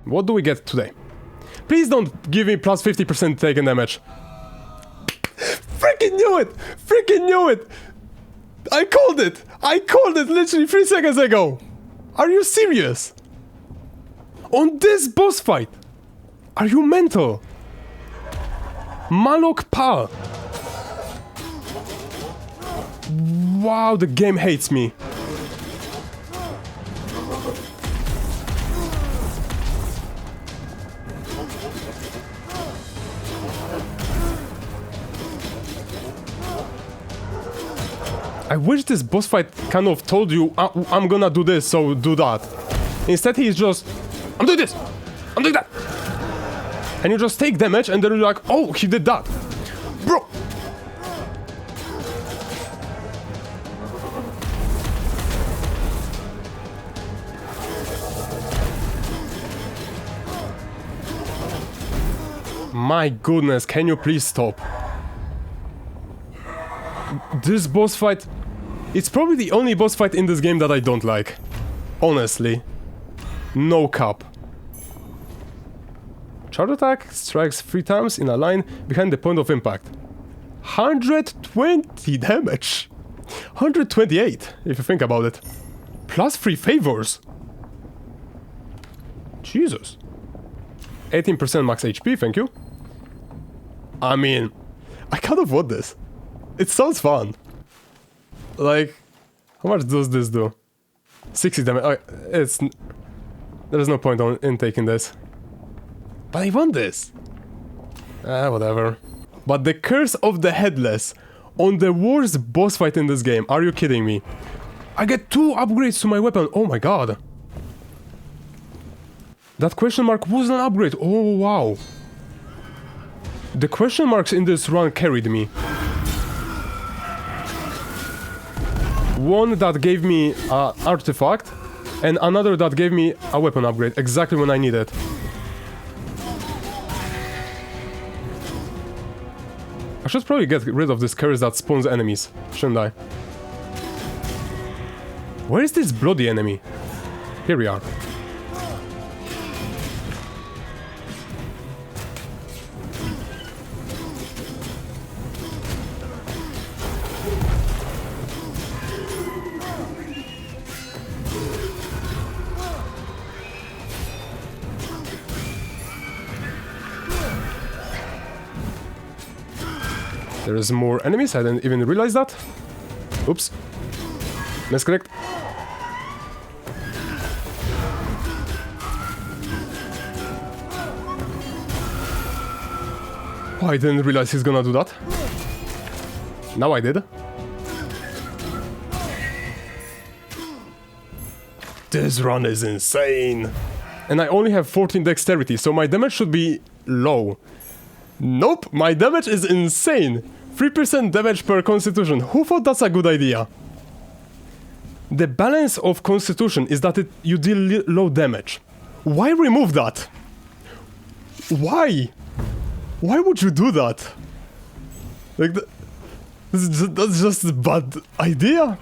What do we get today? Please don't give me plus 50% taken damage. Freaking knew it! Freaking knew it! I called it! I called it literally 3 seconds ago! Are you serious? On this boss fight? Are you mental? Malok Pal. Wow, the game hates me. I wish this boss fight kind of told you, I'm gonna do this, so do that. Instead he's just, I'm doing this, I'm doing that. And you just take damage and then you're like, oh, he did that. Bro! My goodness, can you please stop? This boss fight... It's probably the only boss fight in this game that I don't like. Honestly. No cap. Charge attack strikes 3 times in a line behind the point of impact. 120 damage! 128, if you think about it. Plus 3 favors! Jesus. 18% max HP, thank you. I mean, I kind of want this. It sounds fun. Like, how much does this do? 60 damage. It's... There's no point in taking this. But I want this. Whatever. But the Curse of the Headless on the worst boss fight in this game. Are you kidding me? I get 2 upgrades to my weapon. Oh my god. That question mark was an upgrade. Oh wow. The question marks in this run carried me. One that gave me an artifact, and another that gave me a weapon upgrade, exactly when I need it. I should probably get rid of this curse that spawns enemies, shouldn't I? Where is this bloody enemy? Here we are. There's more enemies, I didn't even realize that. Oops. Misclicked. I didn't realize he's gonna do that. Now I did. This run is insane. And I only have 14 dexterity, so my damage should be low. Nope, my damage is insane. 3% damage per constitution. Who thought that's a good idea? The balance of constitution is that you deal low damage. Why remove that? Why? Why would you do that? Like, that's just a bad idea.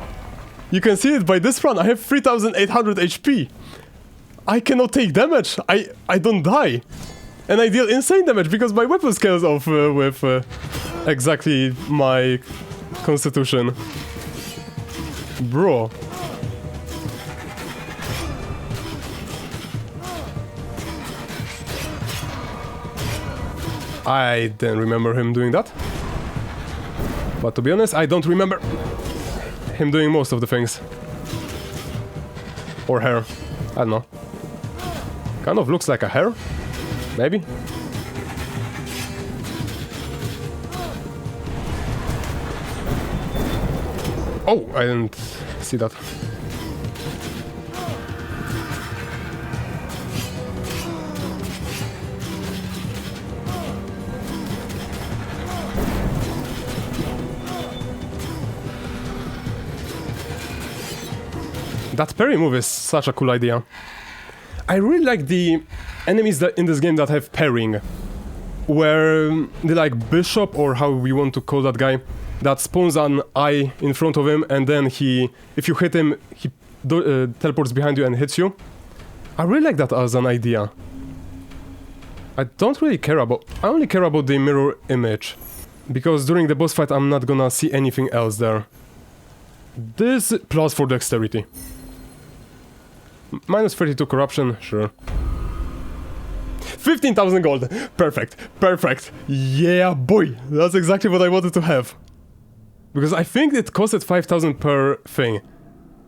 You can see it by this run. I have 3800 HP. I cannot take damage. I don't die. And I deal insane damage because my weapon scales off with exactly my constitution. Bro. I didn't remember him doing that. But to be honest, I don't remember him doing most of the things. Or hair. I don't know. Kind of looks like a hair. Maybe. Oh, I didn't see that. That parry move is such a cool idea. I really like the enemies that in this game that have parrying. Where the like bishop, or how we want to call that guy, that spawns an eye in front of him, and then if you hit him, he teleports behind you and hits you. I really like that as an idea. I only care about the mirror image. Because during the boss fight I'm not gonna see anything else there. This plus 4 dexterity. Minus 32 corruption, sure. 15,000 gold! Perfect, perfect! Yeah, boy! That's exactly what I wanted to have. Because I think it costed 5,000 per thing.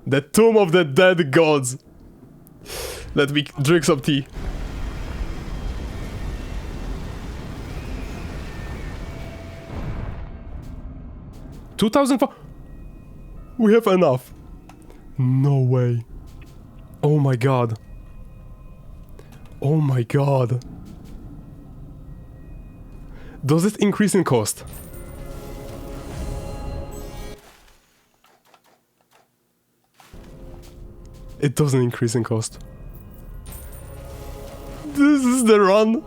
The Tomb of the Dead Gods! Let me drink some tea. $2,000 We have enough. No way. Oh my god. Oh my god. Does it increase in cost? It doesn't increase in cost. This is the run.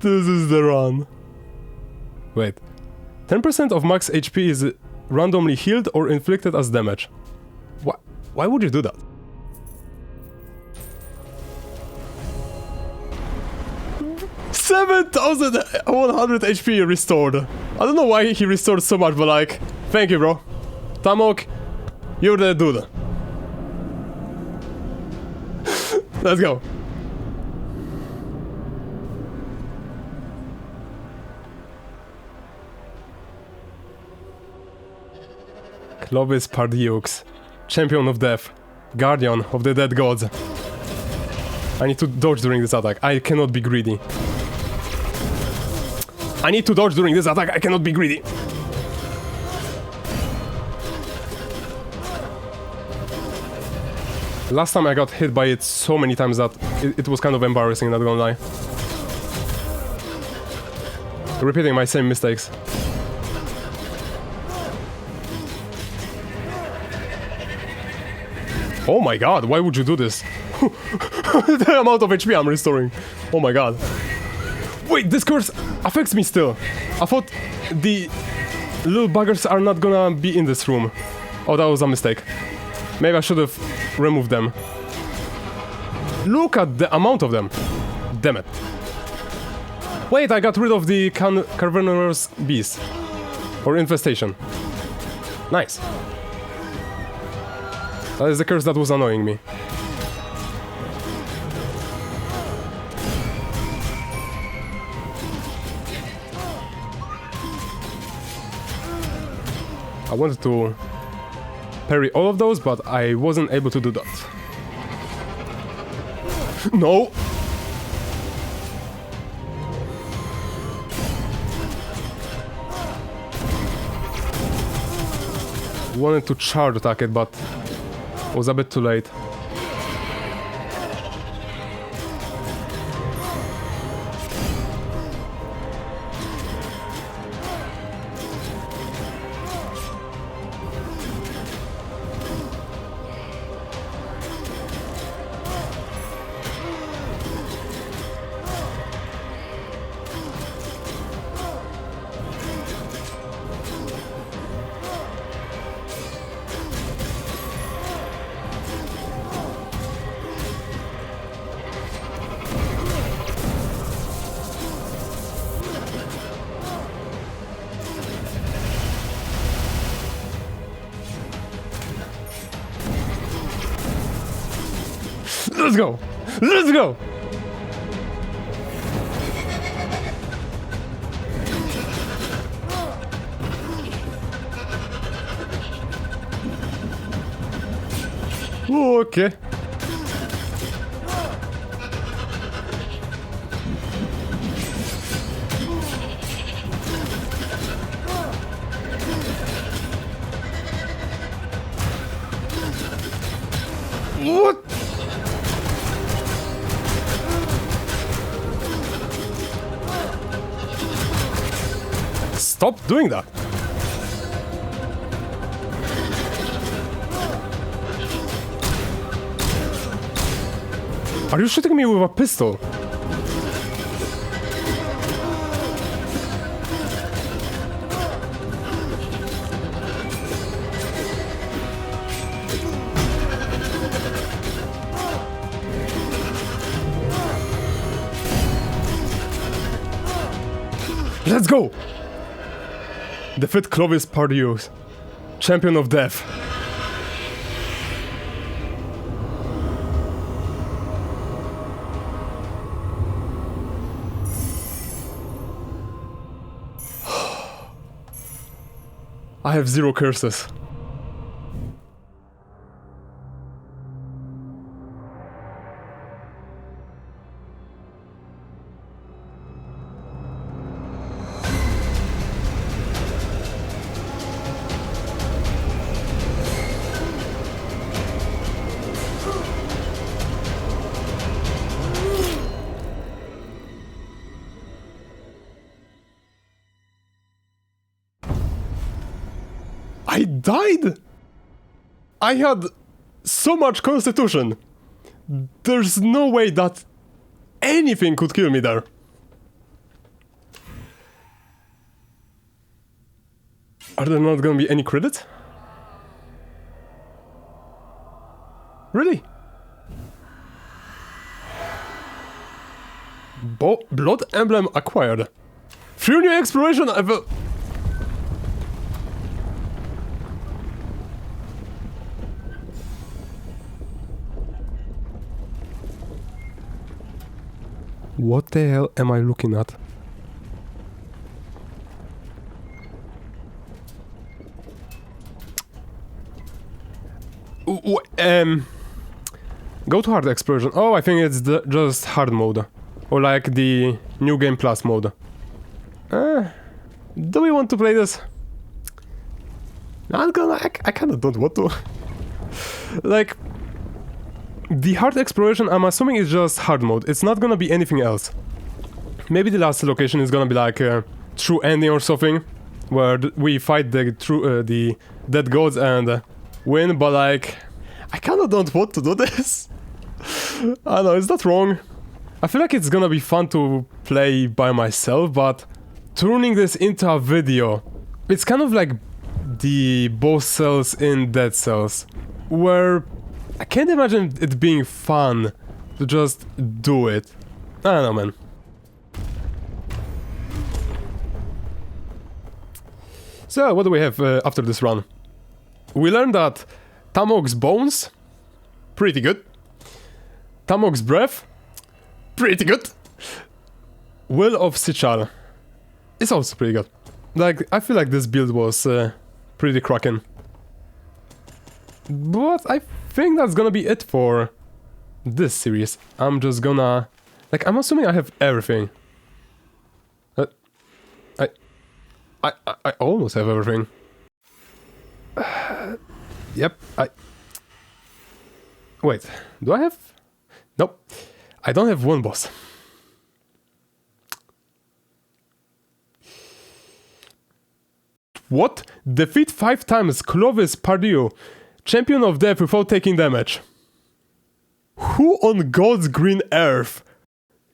This is the run. Wait. 10% of max HP is randomly healed or inflicted as damage. Why would you do that? $7,100 HP restored. I don't know why he restored so much, but like, thank you, bro. Tamok, you're the dude. Let's go. Clovis Pardieux, Champion of Death, Guardian of the Dead Gods. I need to dodge during this attack. I cannot be greedy. I need to dodge during this attack. I cannot be greedy. Last time I got hit by it so many times that it was kind of embarrassing, not gonna lie. Repeating my same mistakes. Oh my god, why would you do this? The amount of HP I'm restoring. Oh my god. Wait, this curse affects me still. I thought the little buggers are not gonna be in this room. Oh, that was a mistake. Maybe I should have removed them. Look at the amount of them. Damn it. Wait, I got rid of the carnivorous beast. Or infestation. Nice. That is the curse that was annoying me. I wanted to parry all of those, but I wasn't able to do that. wanted to charge attack it, but was a bit too late. Let's go! Let's go! Okay. What? Stop doing that. Are you shooting me with a pistol? Let's go! Defeat Clovis Pardius, champion of death. I have 0 curses. I died! I had so much constitution. There's no way that anything could kill me there. Are there not gonna be any credits? Really? Blood emblem acquired. Through new exploration, What the hell am I looking at? Go to hard explosion. Oh, I think it's just hard mode. Or like the new game plus mode. Do we want to play this? I kinda don't want to. Like, the hard exploration, I'm assuming, is just hard mode. It's not gonna be anything else. Maybe the last location is gonna be like a true ending or something, where we fight the dead gods and win. But like, I kinda don't want to do this. I know, is that wrong? I feel like it's gonna be fun to play by myself, but turning this into a video, it's kind of like the boss cells in Dead Cells, where I can't imagine it being fun to just do it. I don't know, man. So, what do we have after this run? We learned that Tamok's Bones, pretty good. Tamok's Breath, pretty good. Will of Sichal is also pretty good. Like, I feel like this build was pretty cracking. But I think that's gonna be it for this series. I'm just gonna... Like, I'm assuming I have everything. I almost have everything. Yep, Wait, do I have... Nope. I don't have one boss. What? Defeat 5 times Clovis Pardieu, champion of death without taking damage. Who on God's green earth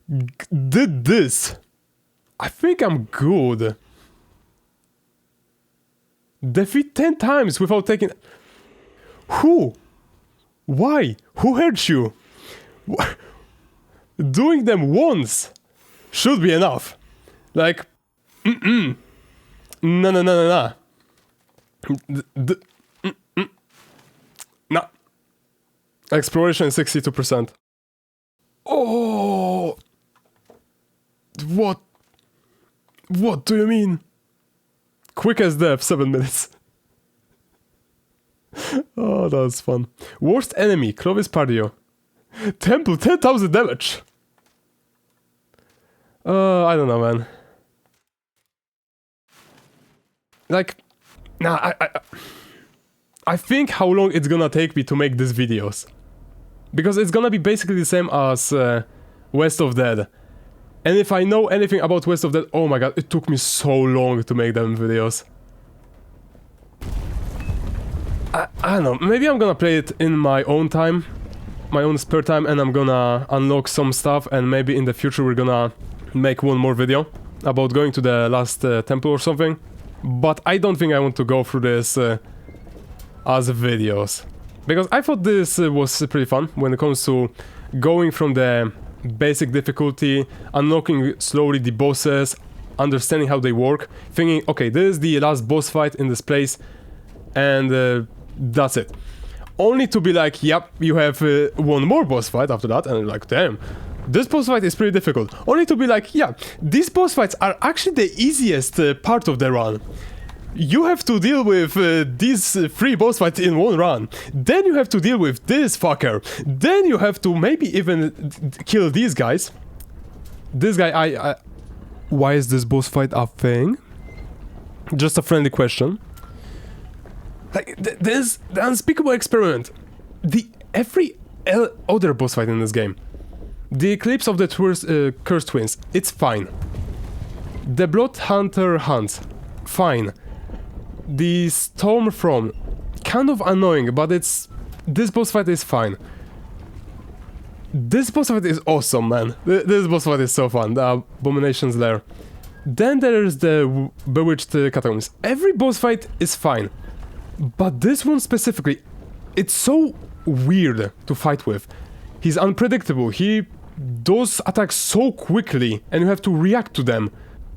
did this? I think I'm good. Defeat 10 times without taking... Who? Why? Who hurt you? Doing them once should be enough. Like... No. No. Exploration 62%. Oh! What? What do you mean? Quick as death, 7 minutes. Oh, that was fun. Worst enemy, Clovis Pardieu. Temple, 10,000 damage. I don't know, man. Like, nah, I think how long it's gonna take me to make these videos. Because it's gonna be basically the same as West of Dead. And if I know anything about West of Dead, oh my god, it took me so long to make them videos. I don't know, maybe I'm gonna play it in my own time, my own spare time, and I'm gonna unlock some stuff, and maybe in the future we're gonna make one more video about going to the last temple or something. But I don't think I want to go through this as videos. Because I thought this was pretty fun when it comes to going from the basic difficulty, unlocking slowly the bosses, understanding how they work, thinking, okay, this is the last boss fight in this place, and that's it. Only to be like, yep, you have one more boss fight after that, and I'm like, damn, this boss fight is pretty difficult. Only to be like, yeah, these boss fights are actually the easiest part of the run. You have to deal with these 3 boss fights in one run. Then you have to deal with this fucker. Then you have to maybe even kill these guys. This guy, why is this boss fight a thing? Just a friendly question. Like, this the unspeakable experiment. Every other boss fight in this game. The Eclipse of the Cursed Twins, it's fine. The Blood Hunter Hunts, fine. The Stormthrone, kind of annoying, but this boss fight is fine. This boss fight is awesome, man. This boss fight is so fun, the Abomination's Lair. Then there's the Bewitched Catacombs. Every boss fight is fine. But this one specifically, it's so weird to fight with. He's unpredictable, he does attacks so quickly, and you have to react to them.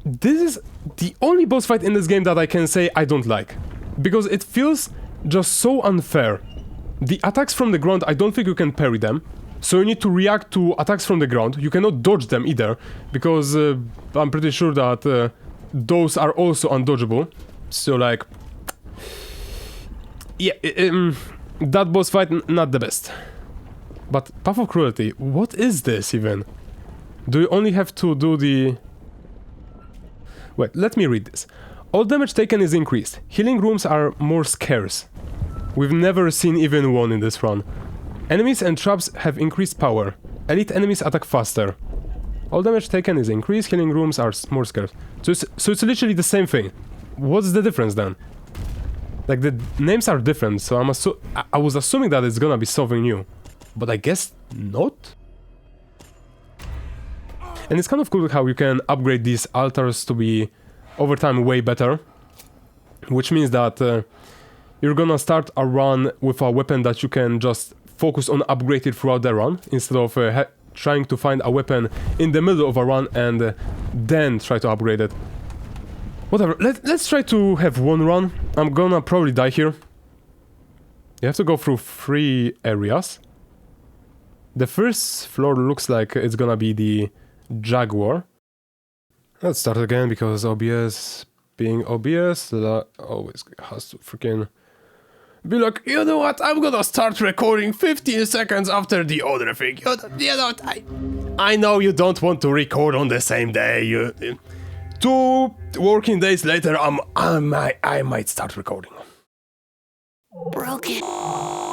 This is the only boss fight in this game that I can say I don't like. Because it feels just so unfair. The attacks from the ground, I don't think you can parry them. So you need to react to attacks from the ground. You cannot dodge them either, because I'm pretty sure that those are also undodgeable. So like... yeah, that boss fight, not the best. But Path of Cruelty, what is this even? Do you only have to do the... Wait, let me read this. All damage taken is increased. Healing rooms are more scarce. We've never seen even one in this run. Enemies and traps have increased power. Elite enemies attack faster. All damage taken is increased. Healing rooms are more scarce. So it's literally the same thing. What's the difference then? Like, the names are different, so I was assuming that it's gonna be something new. But I guess not? And it's kind of cool how you can upgrade these altars to be, over time, way better. Which means that you're gonna start a run with a weapon that you can just focus on upgrading throughout the run, instead of trying to find a weapon in the middle of a run and then try to upgrade it. Whatever, let's try to have one run. I'm gonna probably die here. You have to go through 3 areas. The first floor looks like it's gonna be the Jaguar. Let's start again, because OBS being OBS, that always has to freaking be like, you know what, I'm gonna start recording 15 seconds after the other thing. You know, I know you don't want to record on the same day. 2 working days later, I might start recording. broke it.